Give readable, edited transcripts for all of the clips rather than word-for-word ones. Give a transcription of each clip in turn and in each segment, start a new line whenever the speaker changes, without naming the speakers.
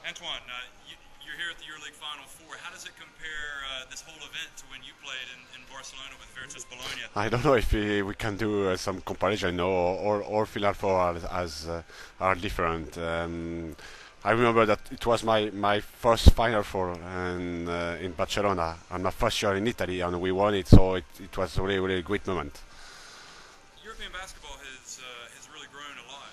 Antoine, you're here at the EuroLeague Final Four. How does it compare this whole event to when you played in Barcelona with Virtus Bologna?
I don't know if we can do some comparison or Final Four are different. I remember that it was my first Final Four in Barcelona and my first year in Italy, and we won it, so it was really a great moment.
European basketball has really grown a lot.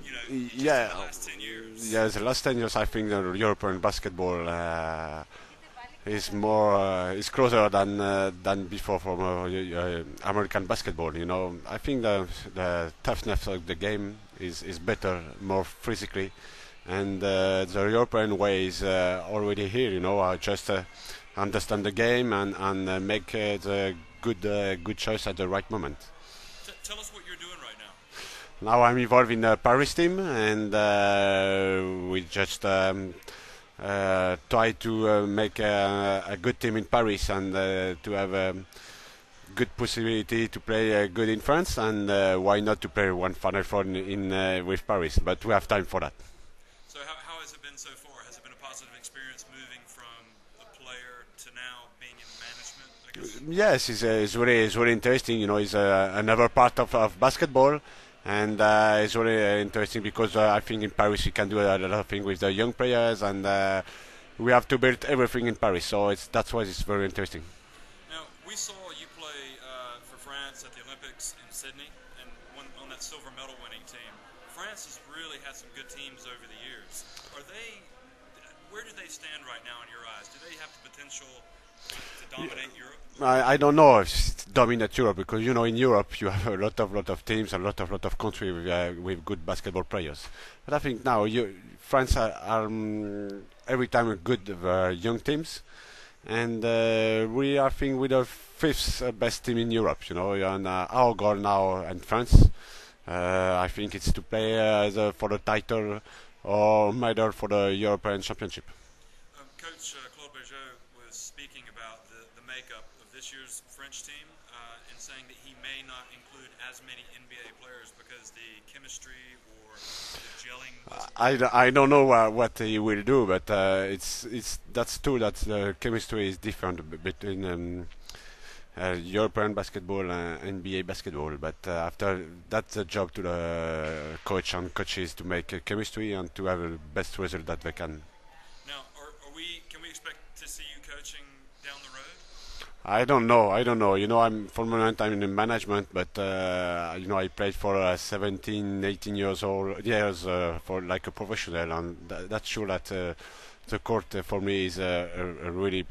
Just in
Yeah,
the last 10 years.
yeah. The last 10 years, I think the European basketball is more is closer than before from American basketball. I think the toughness of the game is better, more physically, and the European way is already here. Just understand the game and make the good choice at the right moment.
Tell us what you're doing right now.
Now I'm involved in the Paris team, and we just try to make a good team in Paris and to have a good possibility to play good in France, and why not to play one Final Four in with Paris? But we have time for that.
So how has it been so far? Has it been a positive experience moving from a player to now being in management, I guess?
Yes, it's really interesting. It's another part of basketball, and it's really interesting because I think in Paris we can do a lot of things with the young players, and we have to build everything in Paris. So that's why it's very interesting.
Now, we saw you play for France at the Olympics in Sydney and on that silver medal winning team. France has really had some good teams over the years. Where do they stand right now in your eyes? Do they have the potential to dominate Europe?
I don't know if it's dominate Europe because in Europe you have a lot of teams and lot of countries with good basketball players. But I think now France are every time a good young teams, and we are I think with the fifth best team in Europe. And our goal now in France, I think it's to play for the title or medal for the European Championship.
Coach Claude Bergeau was speaking about the makeup of this year's French team and saying that he may not include as many NBA players because the chemistry or the gelling wasn't.
I don't know what he will do, but that's true that the chemistry is different between European basketball and NBA basketball. But after that's the job to the coach and coaches to make a chemistry and to have the best result that they can.
Now, can we expect to see you coaching down the road?
I don't know. I'm for the moment I'm in management, but I played for 17, 18 years for like a professional, and that's sure that the court for me is a really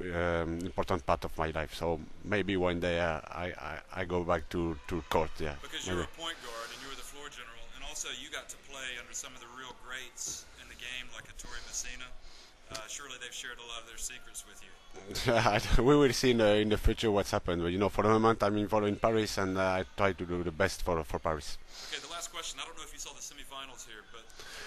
important part of my life. So maybe one day I go back to court. Yeah.
Because you're a point guard and you were the floor general, and also you got to play under some of the real greats in the game, like a Torrey Messina. Surely they've shared a lot of their secrets with you.
We will see in the future what's happened. But for the moment, I'm involved in Paris, and I try to do the best for Paris.
Okay, the last question. I don't know if you saw the semifinals here, but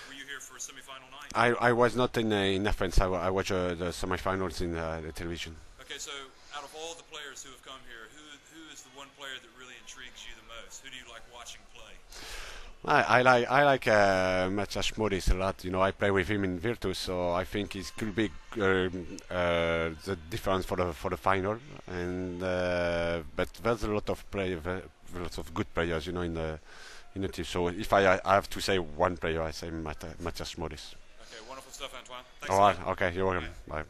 were you here for a semifinal night?
I was not in Athens. I watched the semifinals in the television.
Okay, so out of all the players who have come here, who is the one player that really intrigues you the most? Who do you like watching play?
I like Matthias Modis a lot. I play with him in Virtus, so I think it could be the difference for the final. And but there's a lot of lots of good players, in the team. So if I have to say one player, I say Matthias Modis.
Okay, wonderful stuff, Antoine. Thanks
All
a
right.
lot.
Okay. You're welcome. Bye.